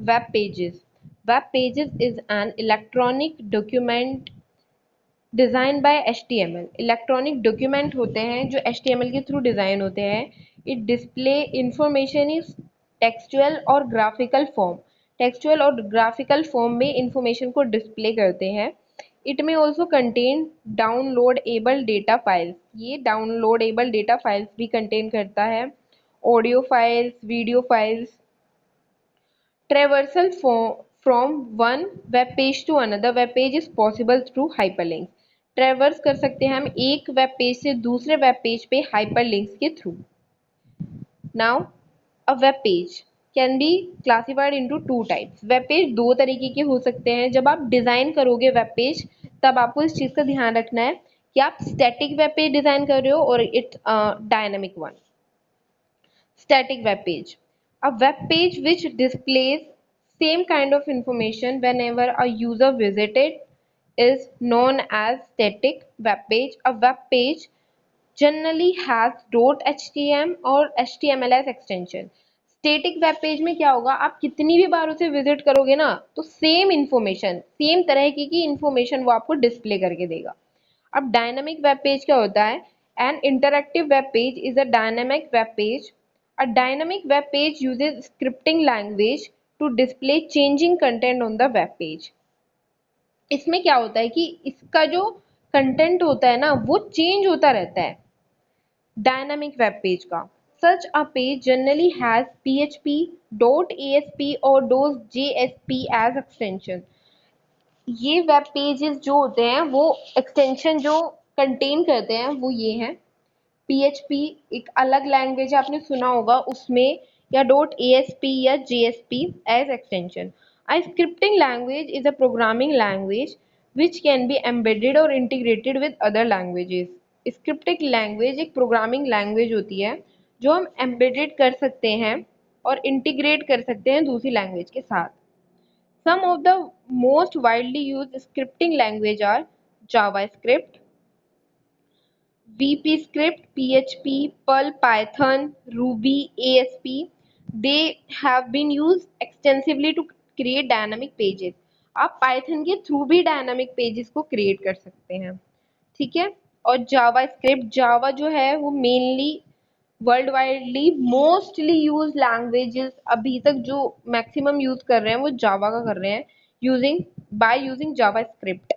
web pages. Web pages is an electronic document design by HTML. Electronic document होते हैं जो HTML के through design होते हैं. It display information is textual और ग्राफिकल फॉर्म. टेक्सचुअल और ग्राफिकल फॉर्म में इंफॉर्मेशन को डिस्प्ले करते हैं. इट में also contain downloadable data files. ये डाउनलोडेबल डेटा फाइल्स भी कंटेन करता है. Audio files, video files. Traversal from one web page to another web page is possible through hyperlinks. ट्रेवर्स कर सकते हैं हम एक वेब पेज से दूसरे वेब पेज पे हाइपरलिंक्स के through. Now a web page can be classified into two types. Web page दो तरीके के हो सकते हैं. जब आप डिज़ाइन करोगे वेब पेज तब आपको इस चीज़ का ध्यान रखना है कि आप स्टैटिक वेब पेज डिज़ाइन कर रहे हो और it's dynamic one. Static web page. A web page which displays same kind of information whenever a user visited is known as static web page. A web page generally has .html और HTML as extension. Static web page में क्या होगा, आप कितनी भी बार उसे visit करोगे ना तो सेम इंफॉर्मेशन, सेम तरह की इंफॉर्मेशन वो आपको डिस्प्ले करके देगा. अब डायनामिक वेब पेज क्या होता है? An interactive web page is a dynamic web page. A dynamic web page uses scripting language to display changing content on the web page. इसमें क्या होता है कि इसका जो कंटेंट होता है ना वो चेंज होता रहता है डायनामिक वेब पेज का. Such a page generally has PHP, .asp और .jsp as extension. ये वेब पेजेस जो होते हैं वो एक्सटेंशन जो कंटेन करते हैं वो ये हैं. PHP एक अलग लैंग्वेज आपने सुना होगा उसमें, या .asp या JSP as extension. A scripting language is a programming language which can be embedded or integrated with other languages. Scripting language एक programming language होती है जो हम embedded कर सकते हैं और integrate कर सकते हैं दूसरी language के साथ. Some of the most widely used scripting language are JavaScript, VP script, PHP, Perl, Python, Ruby, ASP. They have been used extensively to create dynamic pages. आप Python के थ्रू भी dynamic pages को create कर सकते हैं. ठीक है. और जावा स्क्रिप्ट, जावा जो है वो mainly world widely mostly use languages अभी तक जो मैक्सिमम यूज कर रहे हैं वो जावा का कर रहे हैं using JavaScript.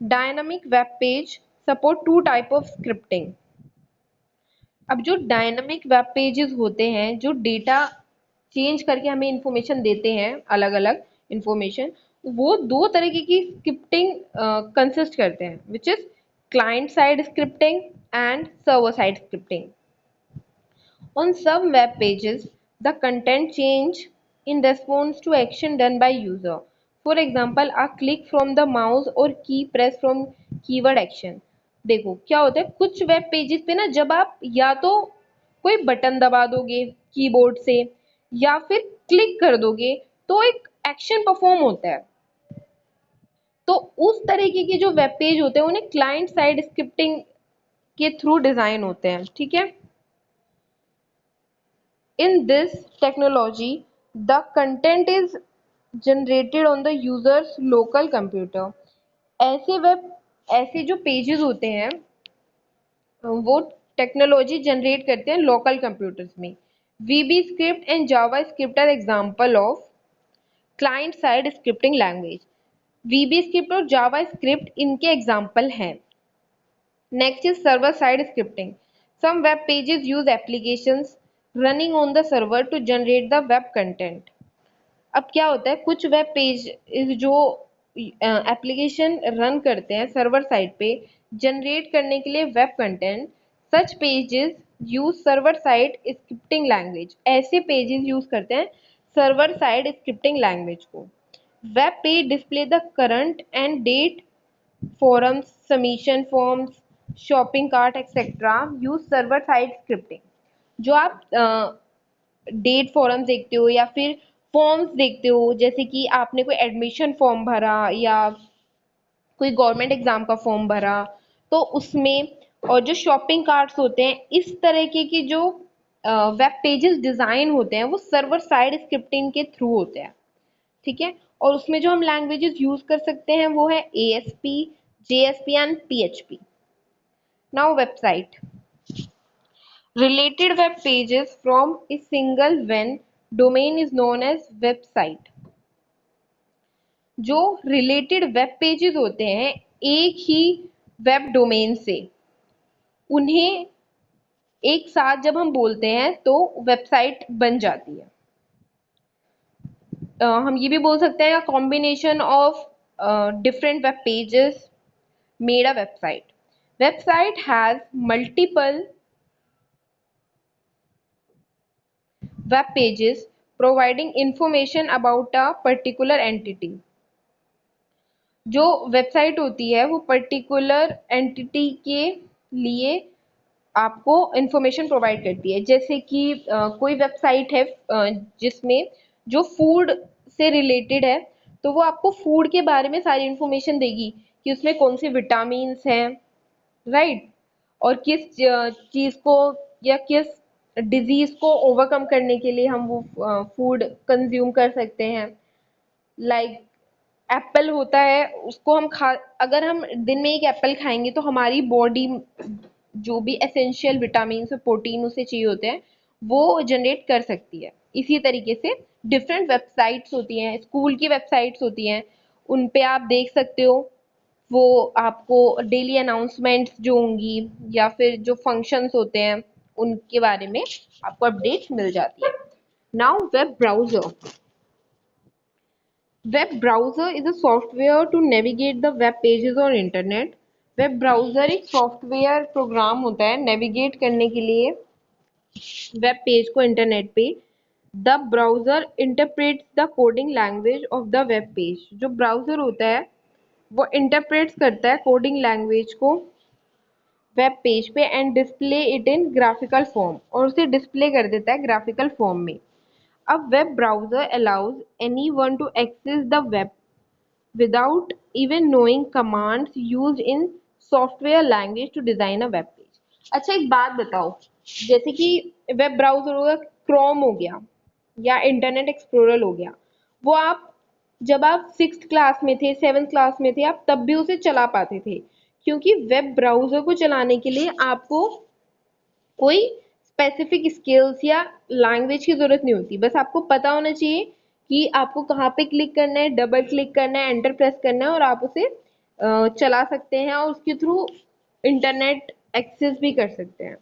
Dynamic web page support two type of scripting. अब जो डायनामिक वेब पेजेस होते हैं जो डेटा चेंज करके हमें इंफॉर्मेशन देते हैं, अलग अलग इंफॉर्मेशन, वो दो तरीके की स्क्रिप्टिंग कंसिस्ट करते हैं, which is client side scripting and server side scripting. On some web pages, the content change in response to action done by user. For example, a click from the mouse or key press from keyword action. देखो क्या होता है, कुछ web pages पे ना जब आप या तो कोई बटन दबा दोगे कीबोर्ड से या फिर क्लिक कर दोगे तो एक एक्शन परफॉर्म होता है. तो उस तरीके के जो वेब पेज होते हैं उन्हें क्लाइंट साइड स्क्रिप्टिंग के थ्रू डिजाइन होते हैं. ठीक है. In this technology, the content is generated on the user's local computer. ऐसे जो पेजेस होते हैं वो टेक्नोलॉजी जनरेट करते हैं लोकल कंप्यूटर्स में. VB script and Java script are example of client side scripting language. VB script और Java script इनके एग्जाम्पल हैं. Next is server side scripting. Some web pages use applications running on the server to generate the web content. अब क्या होता है, कुछ web page जो application run करते हैं सर्वर साइड पे जनरेट करने के लिए web content, such pages use server side scripting language. ऐसे पेजेस यूज करते हैं सर्वर साइड स्क्रिप्टिंग लैंग्वेज को. Web page display the current and date, forums, submission forms, shopping cart etcetera use server side scripting. जो आप date forums देखते हो या फिर फॉर्म्स देखते हो, जैसे कि आपने कोई एडमिशन फॉर्म भरा या कोई गवर्नमेंट एग्जाम का फॉर्म भरा तो उसमें, और जो शॉपिंग कार्ट्स होते हैं, इस तरीके की जो वेब पेजेस डिजाइन होते हैं वो सर्वर साइड स्क्रिप्टिंग के थ्रू होते हैं, ठीक है। और उसमें जो हम लैंग्वेजेस यूज कर सकते हैं वो है ASP, JSP and PHP। Now website, related web pages from a single when domain is known as website। जो रिलेटेड वेब पेजेस होते हैं एक ही वेब डोमेन से, उन्हें एक साथ जब हम बोलते हैं तो वेबसाइट बन जाती है। हम ये भी बोल सकते हैं combination of different web pages made a website. Website has multiple web pages providing information about a particular entity। जो वेबसाइट होती है वो पर्टिकुलर एंटिटी के लिए आपको इंफॉर्मेशन प्रोवाइड करती है। जैसे कि कोई वेबसाइट है जिसमें जो फूड से रिलेटेड है, तो वो आपको फूड के बारे में सारी इंफॉर्मेशन देगी कि उसमें कौन से विटामिन्स हैं, राइट, और किस चीज़ को या किस डिजीज को ओवरकम करने के लिए हम वो फूड कंज्यूम कर सकते हैं। लाइक एप्पल होता है, उसको हम खा अगर हम दिन में एक एप्पल खाएंगे तो हमारी बॉडी जो भी एसेंशियल विटामिन और प्रोटीन उसे चाहिए होते हैं वो जनरेट कर सकती है। इसी तरीके से डिफरेंट वेबसाइट्स होती हैं, स्कूल की वेबसाइट्स होती हैं, उन पे आप देख सकते हो, वो आपको डेली अनाउंसमेंट्स जो होंगी या फिर जो फंक्शंस होते हैं उनके बारे में आपको अपडेट्स मिल जाती है। Now web browser. Web browser is a software to navigate the web pages और इंटरनेट। वेब ब्राउजर एक सॉफ्टवेयर प्रोग्राम होता है नेविगेट करने के लिए वेब पेज को इंटरनेट पे। The browser interprets the coding language of the web page. जो ब्राउजर होता है वो इंटरप्रेट्स करता है कोडिंग लैंग्वेज को वेब पेज पे and display it in graphical form, और उसे डिस्प्ले कर देता है ग्राफिकल फॉर्म में। अब web browser allows anyone to access the web without even knowing commands used in software language to design a web page। अच्छा एक बात बताओ, जैसे कि वेब ब्राउजर हो गया, क्रोम हो गया या इंटरनेट एक्सप्लोरर हो गया, वो आप जब आप 6th क्लास में थे, 7th क्लास में थे, आप तब भी उसे चला पाते थे, क्योंकि वेब ब्राउजर को चलाने के लिए आपको कोई स्पेसिफिक स्किल्स या लैंग्वेज की जरूरत नहीं होती, बस आपको पता होना चाहिए कि आपको कहाँ पे क्लिक करना है, डबल क्लिक करना है, एंटर प्रेस करना है, और आप उसे चला सकते हैं और उसके थ्रू इंटरनेट एक्सेस भी कर सकते हैं।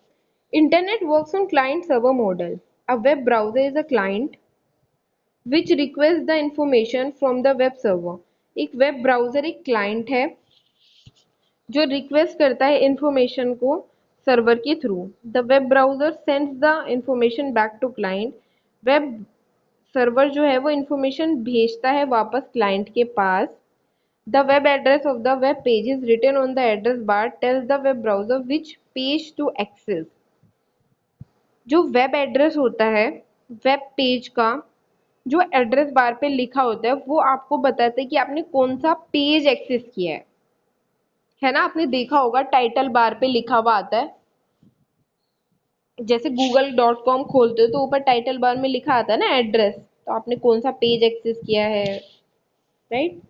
Internet works on client server model. A web browser is a client which request the information from the web server. एक वेब ब्राउजर एक क्लाइंट है जो रिक्वेस्ट करता है इंफॉर्मेशन को सर्वर के थ्रू। The web browser sends the information back to client. Web server जो है वो इंफॉर्मेशन भेजता है वापस क्लाइंट के पास। The web address of the web page is written on the address bar tells the web browser which page to access. जो web address होता है वेब पेज का, जो एड्रेस बार पे लिखा होता है वो आपको बताता है कि आपने कौन सा पेज एक्सेस किया है ना। आपने देखा होगा टाइटल बार पे लिखा हुआ आता है, जैसे google.com खोलते हो तो ऊपर टाइटल बार में लिखा आता है ना एड्रेस, तो आपने कौन सा पेज एक्सेस किया है, राइट।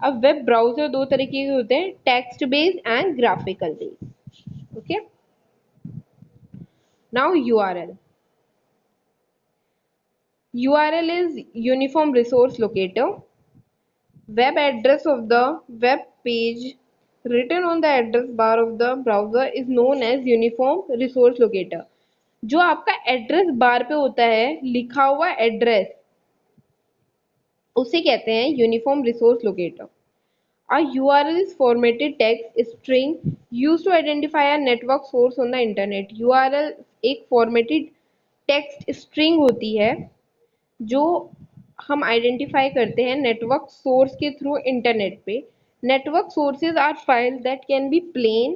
अब वेब ब्राउजर दो तरीके के होते हैं, text based and graphical based. Okay, now URL is uniform resource locator। Web address of the web page written on the address bar of the browser is known as uniform resource locator। जो आपका address bar पे होता है लिखा हुआ address, उसे कहते हैं uniform resource locator. A URL is formatted text string used to identify a network source on the internet। URL एक formatted text string होती है जो हम आइडेंटिफाई करते हैं नेटवर्क सोर्स के थ्रू इंटरनेट पे। Network sources are file that can be plain,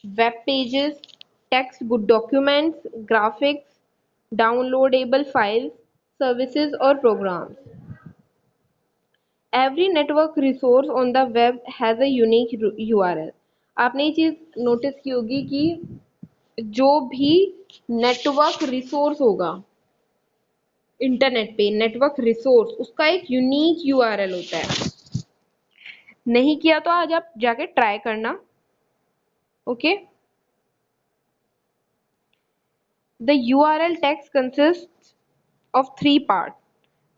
web pages, text, good documents, graphics, downloadable files, services और programs. Every network resource on the web has a unique URL। आपने ये चीज़ notice की होगी कि जो भी नेटवर्क रिसोर्स होगा internet पे, नेटवर्क रिसोर्स उसका एक यूनिक यूआरएल होता है। नहीं किया तो आज आप जाके ट्राई करना। Okay, the URL text consist of 3 part.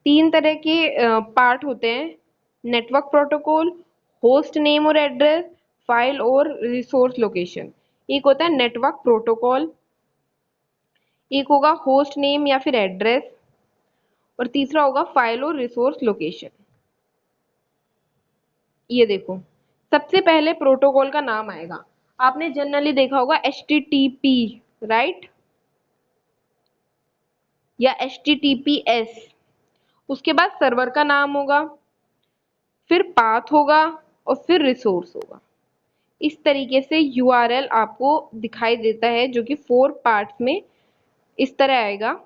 3 तरह के पार्ट होते हैं, नेटवर्क प्रोटोकॉल, होस्ट नेम और एड्रेस, फाइल और रिसोर्स लोकेशन। एक होता है नेटवर्क प्रोटोकॉल, एक होगा होस्ट नेम या फिर एड्रेस, और तीसरा होगा फाइल और रिसोर्स लोकेशन। ये देखो, सबसे पहले प्रोटोकॉल का नाम आएगा। आपने जनरली देखा होगा HTTP, राइट, या HTTPS। उसके बाद सर्वर का नाम होगा, फिर पाथ होगा, और फिर रिसोर्स होगा। इस तरीके से यूआरएल आपको दिखाई देता है, जो कि 4 पार्ट्स में इस तरह आएगा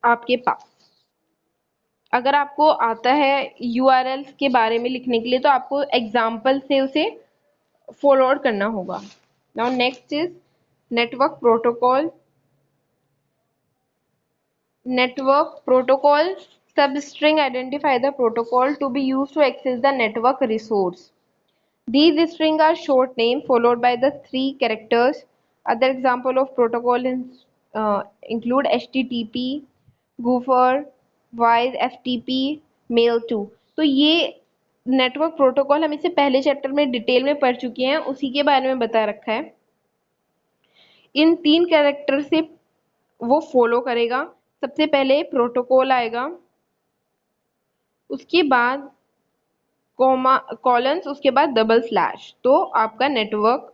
आपके पास। अगर आपको आता है यूआरएल के बारे में लिखने के लिए, तो आपको एग्जाम्पल से उसे फॉरवर्ड करना होगा। Now next is network protocol. Network protocol substring identify the protocol to be used to access the network resource. These strings are short name followed by the 3 characters. Other example of protocol include HTTP, Gopher, Wise, FTP, Mail2। तो ये network protocol हम इससे पहले chapter में detail में पढ़ चुके हैं, उसी के बारे में बता रखा है। इन 3 कैरेक्टर से वो फॉलो करेगा। सबसे पहले प्रोटोकॉल आएगा, उसके बाद कॉमा कॉलन्स, उसके बाद डबल स्लैश। तो आपका नेटवर्क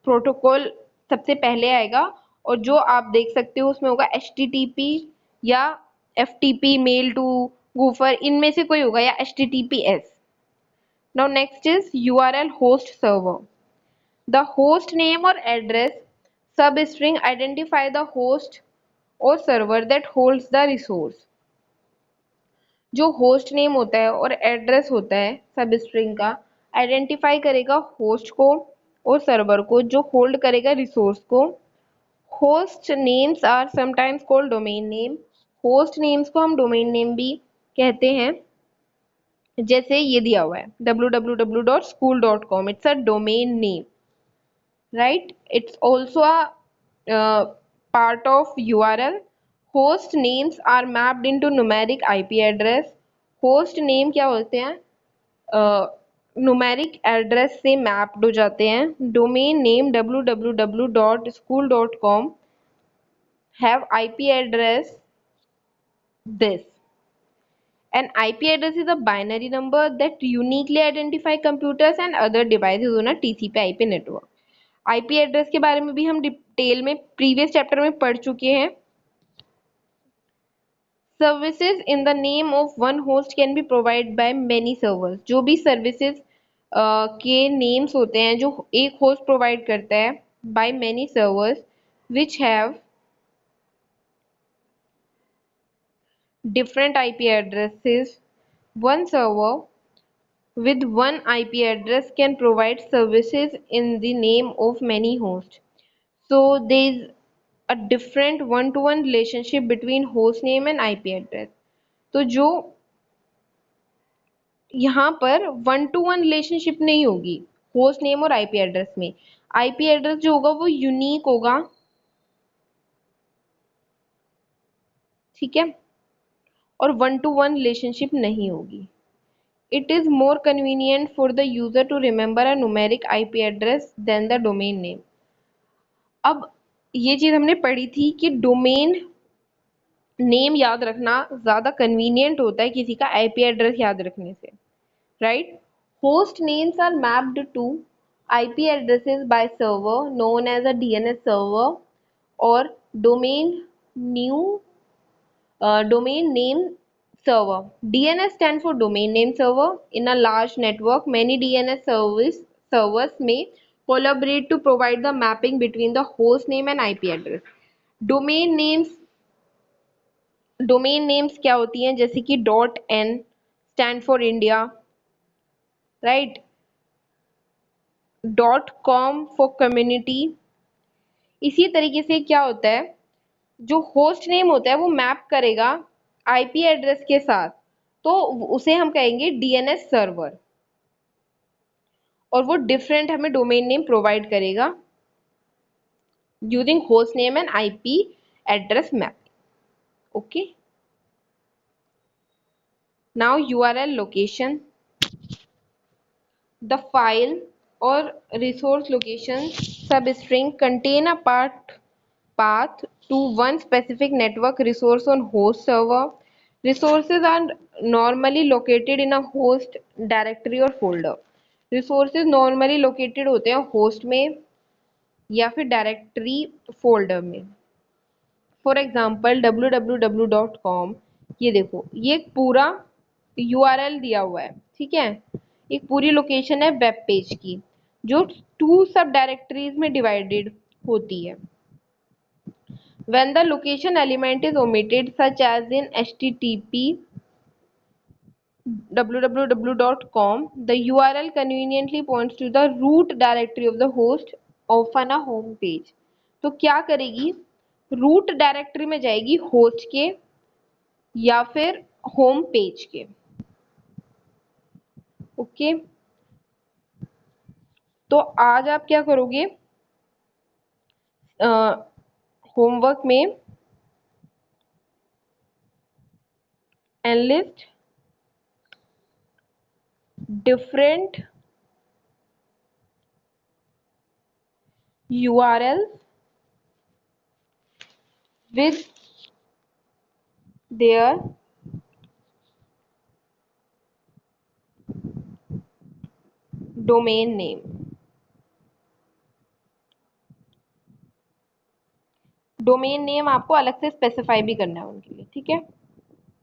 प्रोटोकॉल सबसे पहले आएगा, और जो आप देख सकते हो उसमें होगा HTTP या FTP, मेल टू, गूफर, इनमें से कोई होगा, या HTTPS। Now next is URL host server. The host name और address sub string identify the host और server that holds the resource. जो होस्ट नेम होता है और एड्रेस होता है सब स्ट्रिंग का, आइडेंटिफाई करेगा होस्ट को और सर्वर को, जो होल्ड करेगा रिसोर्स को। Host names are sometimes called domain name. Host names को हम डोमेन नेम भी कहते हैं, जैसे ये दिया हुआ है www.school.com, it's a domain name, right? It's also a part of URL. Host names are mapped into numeric IP address. Host name क्या होते हैं, न्यूमेरिक एड्रेस से मैप्ड हो जाते हैं। Domain name www.school.com have IP address this. An IP address is a binary number that uniquely identify computers and other devices on a TCP/IP network. IP address के बारे में भी हम डिटेल में प्रीवियस चैप्टर में पढ़ चुके हैं। Services in the name of one host can be provide by many servers. जो भी सर्विसेज के नेम्स होते हैं जो एक होस्ट प्रोवाइड करता है, by many servers which have different IP addresses. One server with one IP address can provide services in the name of many hosts. So there is a different one-to-one relationship between host name and IP address. तो जो यहाँ पर one two one relationship नहीं होगी host name और IP address में। IP address जो होगा वो यूनिक होगा, ठीक है, और वन टू वन रिलेशनशिप नहीं होगी। It is more convenient for the user to remember a numeric IP address than the domain name. अब ये चीज हमने पढ़ी थी कि डोमेन नेम याद रखना ज्यादा कन्वीनियंट होता है किसी का आईपी एड्रेस याद रखने से, right? Host names are mapped to IP addresses by server known as a DNS server or domain name server. DNS stands for domain name server. In a large network, many DNS servers may collaborate to provide the mapping between the host name and IP address. Domain names क्या होती हैं, जैसे कि .n stand for India, right? .com for community. इसी तरीके से क्या होता है, जो होस्ट नेम होता है वो मैप करेगा आईपी एड्रेस के साथ, तो उसे हम कहेंगे डीएनएस सर्वर, और वो डिफरेंट हमें डोमेन नेम प्रोवाइड करेगा using host name and IP address mapping. Okay, now URL location. The file or resource location substring contain a path to one specific network resource on host server. Resources are normally located in a host directory or folder. Resources normally located होते हैं host में या फिर directory folder में। For example www.com, ये देखो, ये एक पूरा यूआरएल दिया हुआ है, ठीक है, एक पूरी लोकेशन है वेब पेज की, जो 2 सब डायरेक्टरीज में डिवाइडेड होती है। when the location element is omitted such as in http www.com, the URL conveniently points to the root directory of the host, often a home page। तो क्या करेगी, रूट डायरेक्टरी में जाएगी होस्ट के या फिर होम पेज के। Okay, तो आज आप क्या करोगे, होमवर्क में enlist different URLs with their domain name. Domain name आपको अलग से स्पेसिफाई भी करना है उनके लिए, ठीक है।